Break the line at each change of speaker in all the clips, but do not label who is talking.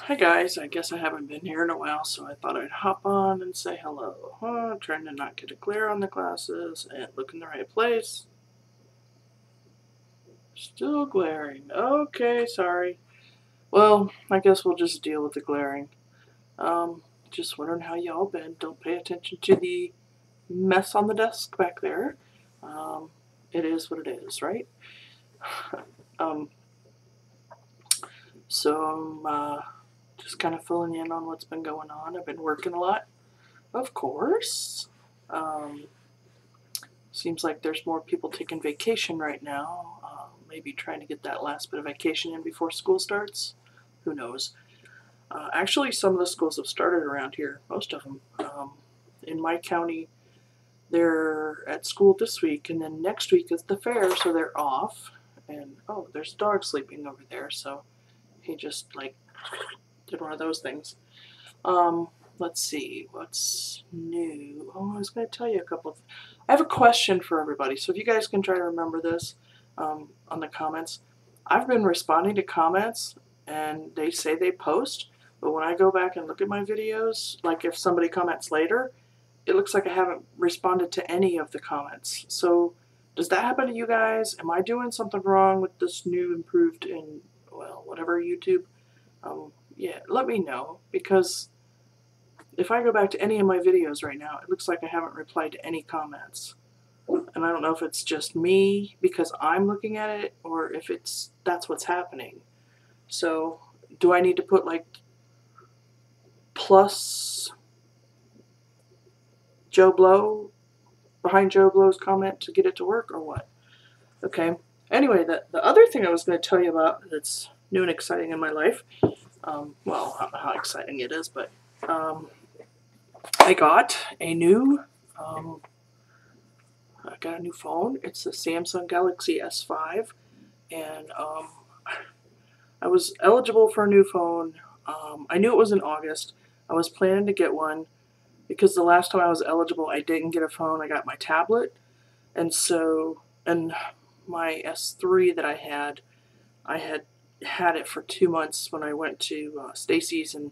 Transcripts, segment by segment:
Hi guys, I guess I haven't been here in a while, so I thought I'd hop on and say hello. Trying to not get a glare on the glasses and look in the right place. Still glaring. Okay, sorry. Well, I guess we'll just deal with the glaring. Just wondering how y'all been. Don't pay attention to the mess on the desk back there. Um, it is what it is, right? um, so I'm just kind of filling in on what's been going on. I've been working a lot, of course. Um, Seems like there's more people taking vacation right now. Maybe trying to get that last bit of vacation in before school starts. Who knows? Actually, some of the schools have started around here. Most of them. In my county, they're at school this week, and then next week is the fair, so they're off. And oh, there's a dog sleeping over there, so he just like did one of those things. Um, let's see, what's new? Oh, I was going to tell you a couple of. I have a question for everybody, so if you guys can try to remember this on the comments. I've been responding to comments, and they say they post, but when I go back and look at my videos, like if somebody comments later, it looks like I haven't responded to any of the comments. So does that happen to you guys? Am I doing something wrong with this new improved in, well, whatever YouTube? Yeah, let me know, because if I go back to any of my videos right now, it looks like I haven't replied to any comments. And I don't know if it's just me because I'm looking at it, or if that's what's happening. So do I need to put like plus Joe Blow behind Joe Blow's comment to get it to work, or what? Okay. Anyway, the other thing I was going to tell you about that's new and exciting in my life, well, I don't know how exciting it is, but I got a new phone. It's the Samsung Galaxy S5, and I was eligible for a new phone. I knew it was in August. I was planning to get one because the last time I was eligible, I didn't get a phone. I got my tablet, and my S3 that I had it for 2 months when I went to Stacy's and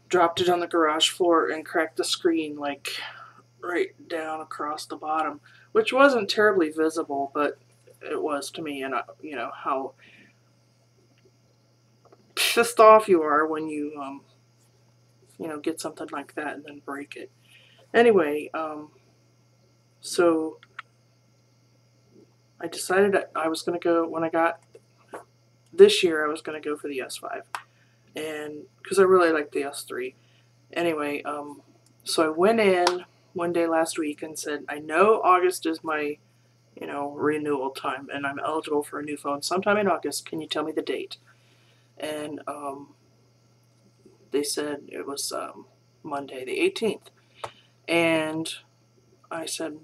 dropped it on the garage floor and cracked the screen like right down across the bottom, which wasn't terribly visible, but it was to me. And you know how pissed off you are when you get something like that and then break it. Anyway, so I decided I was going to go when I got this year. I was going to go for the S5, and because I really like the S3. Anyway, so I went in one day last week and said, I know August is my renewal time, and I'm eligible for a new phone sometime in August. Can you tell me the date? And they said it was Monday the 18th. And I said,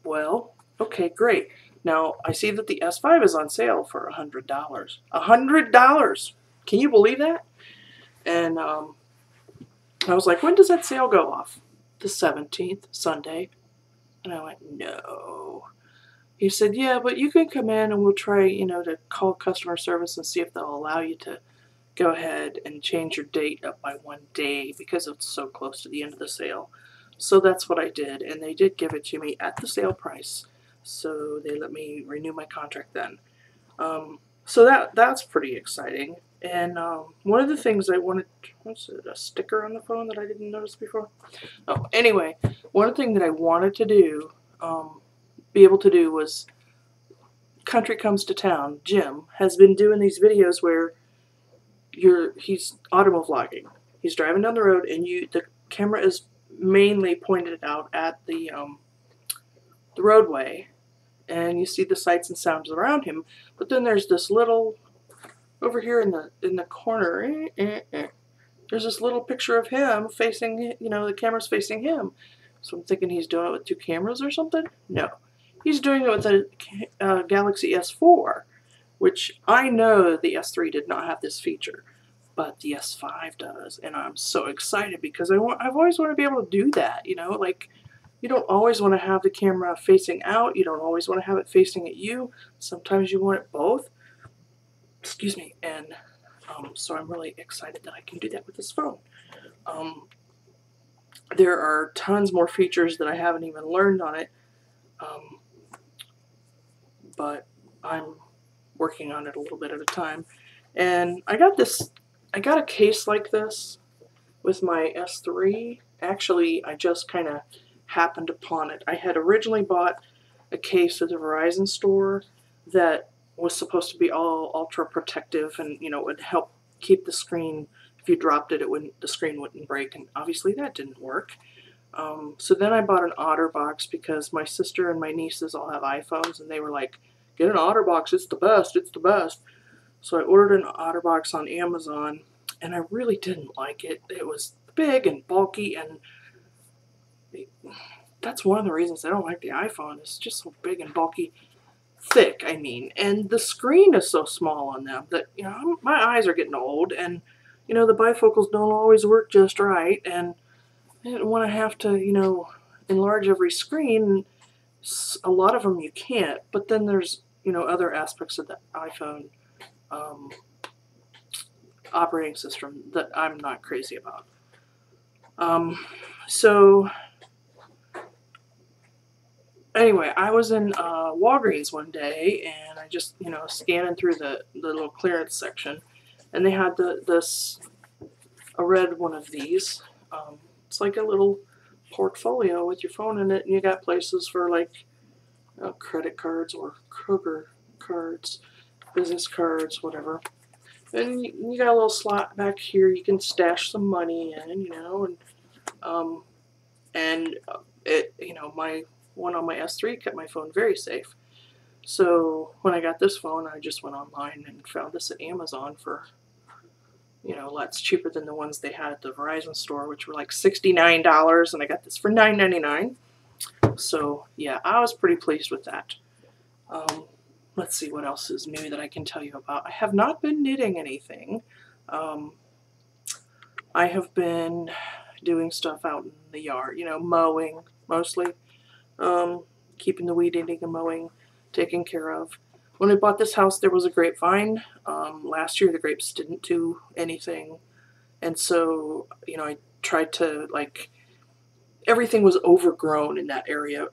well, okay, great. Now, I see that the S5 is on sale for $100. $100! Can you believe that? And I was like, when does that sale go off? The 17th, Sunday. And I went, no. He said, yeah, but you can come in and we'll try, to call customer service and see if they'll allow you to go ahead and change your date up by 1 day because it's so close to the end of the sale. So that's what I did, and they did give it to me at the sale price. So they let me renew my contract then. So that's pretty exciting. And one of the things I wanted, what's it, a sticker on the phone that I didn't notice before? Oh, anyway, one thing that I wanted to do, be able to do was Country Comes to Town. Jim has been doing these videos where he's autovlogging. He's driving down the road, and the camera is mainly pointed out at the roadway, and you see the sights and sounds around him. But then there's this little over here in the corner. There's this little picture of him facing. The camera's facing him. So I'm thinking he's doing it with two cameras or something. No, he's doing it with a Galaxy S4, which I know the S3 did not have this feature, but the S5 does, and I'm so excited because I've always wanted to be able to do that. Like, you don't always want to have the camera facing out. You don't always want to have it facing at you. Sometimes you want it both. Excuse me. And So I'm really excited that I can do that with this phone. There are tons more features that I haven't even learned on it, but I'm working on it a little bit at a time. And I got a case like this with my S3. Actually, I just kind of happened upon it. I had originally bought a case at the Verizon store that was supposed to be all ultra protective, and it would help keep the screen. If you dropped it, the screen wouldn't break, and obviously that didn't work. So then I bought an OtterBox because my sister and my nieces all have iPhones, and they were like, "Get an OtterBox, it's the best, it's the best." So I ordered an OtterBox on Amazon, and I really didn't like it. It was big and bulky, and that's one of the reasons I don't like the iPhone. It's just so big and bulky. Thick, I mean, and the screen is so small on them that my eyes are getting old, and the bifocals don't always work just right, and I didn't want to have to enlarge every screen. A lot of them you can't, but then there's other aspects of the iPhone operating system that I'm not crazy about. So anyway, I was in Walgreens one day, and I just scanning through the little clearance section, and they had a red one of these. It's like a little portfolio with your phone in it, and you got places for like credit cards or Kroger cards, business cards, whatever. And you got a little slot back here you can stash some money in, and it, my one on my S3 kept my phone very safe. So when I got this phone, I just went online and found this at Amazon for, lots cheaper than the ones they had at the Verizon store, which were like $69, and I got this for $9.99. So yeah, I was pretty pleased with that. Let's see what else is new that I can tell you about. I have not been knitting anything. I have been doing stuff out in the yard, mowing mostly, keeping the weed eating and mowing taken care of. When I bought this house, there was a grapevine. Last year, the grapes didn't do anything, and so I tried to everything was overgrown in that area.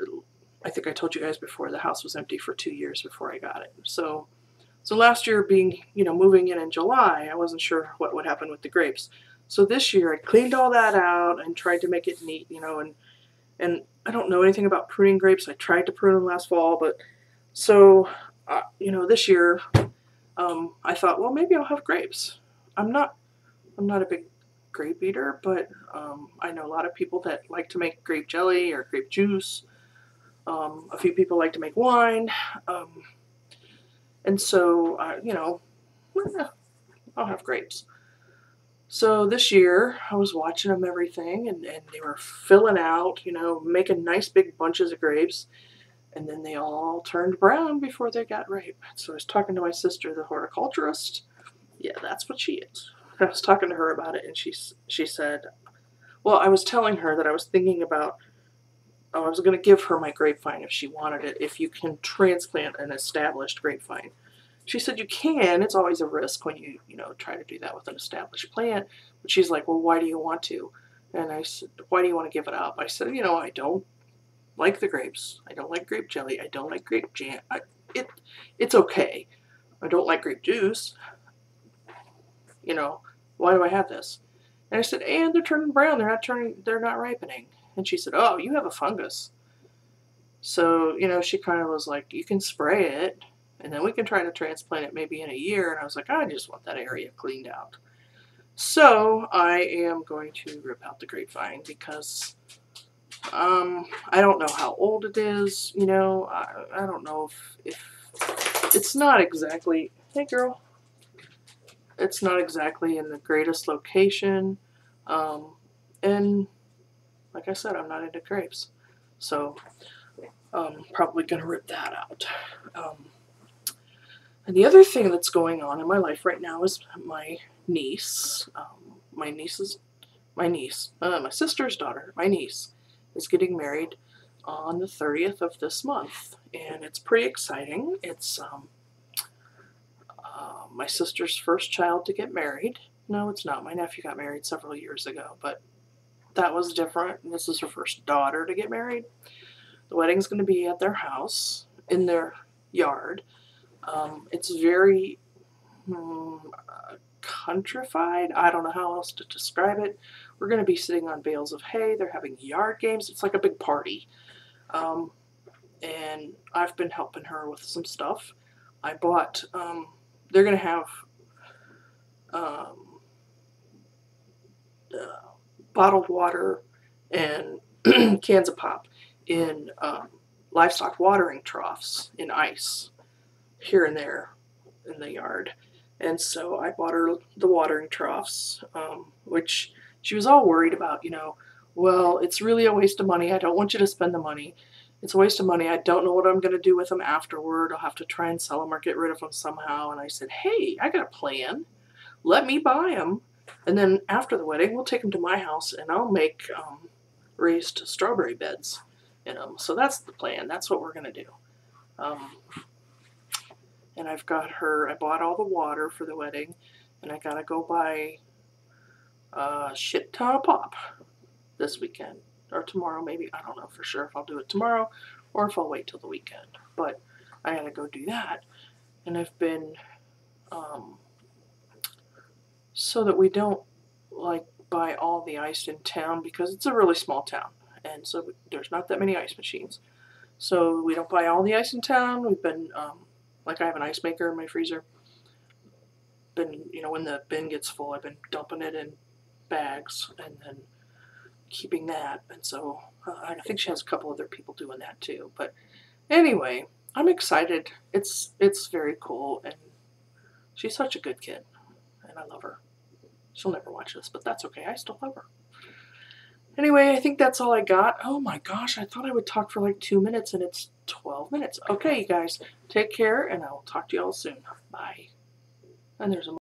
I think I told you guys before, the house was empty for 2 years before I got it. So last year, being moving in July, I wasn't sure what would happen with the grapes. So this year I cleaned all that out and tried to make it neat, and I don't know anything about pruning grapes. I tried to prune them last fall, but so this year I thought, well, maybe I'll have grapes. I'm not a big grape eater, but I know a lot of people that like to make grape jelly or grape juice. A few people like to make wine, and so I'll have grapes. So this year I was watching them everything, and they were filling out, making nice big bunches of grapes, and then they all turned brown before they got ripe. So I was talking to my sister, the horticulturist. Yeah, that's what she is. I was talking to her about it, and she said, well, I was telling her that I was thinking about, I was going to give her my grapevine if she wanted it, if you can transplant an established grapevine. She said you can. It's always a risk when you try to do that with an established plant. But she's like, well, why do you want to? And I said, why do you want to give it up? I said, I don't like the grapes. I don't like grape jelly. I don't like grape jam. It's okay. I don't like grape juice. Why do I have this? And I said, and they're turning brown. They're not ripening. And she said, oh, you have a fungus. So, she kind of was like, you can spray it, and then we can try to transplant it maybe in a year. And I was like, I just want that area cleaned out. So I am going to rip out the grapevine because I don't know how old it is. I don't know if it's not exactly, hey girl, it's not exactly in the greatest location. And like I said, I'm not into grapes. So probably going to rip that out. And the other thing that's going on in my life right now is my niece. My sister's daughter, my niece, is getting married on the 30th of this month. And it's pretty exciting. It's My sister's first child to get married. No, it's not. My nephew got married several years ago, but that was different. This is her first daughter to get married. The wedding's going to be at their house, in their yard. It's very countrified. I don't know how else to describe it. We're going to be sitting on bales of hay. They're having yard games. It's like a big party. And I've been helping her with some stuff. I bought, they're going to have bottled water and cans of pop in livestock watering troughs in ice here and there in the yard. And so I bought her the watering troughs, which she was all worried about, well, it's really a waste of money. I don't want you to spend the money. It's a waste of money. I don't know what I'm going to do with them afterward. I'll have to try and sell them or get rid of them somehow. And I said, hey, I got a plan. Let me buy them. And then after the wedding, we'll take them to my house and I'll make raised strawberry beds in them. So that's the plan. That's what we're going to do. And I bought all the water for the wedding, and I got to go buy a shit ton of pop this weekend. Or tomorrow, maybe. I don't know for sure if I'll do it tomorrow or if I'll wait till the weekend. But I got to go do that. And I've been, so that we don't, buy all the ice in town, because it's a really small town. And so there's not that many ice machines. So we don't buy all the ice in town. We've been, I have an ice maker in my freezer. When the bin gets full, I've been dumping it in bags and then keeping that. And so I think she has a couple other people doing that too. But anyway, I'm excited. It's very cool, and she's such a good kid, and I love her. She'll never watch this, but that's okay. I still love her. Anyway, I think that's all I got. Oh my gosh, I thought I would talk for 2 minutes, and it's 12 minutes. Okay, you guys, take care, and I will talk to you all soon. Bye. And there's a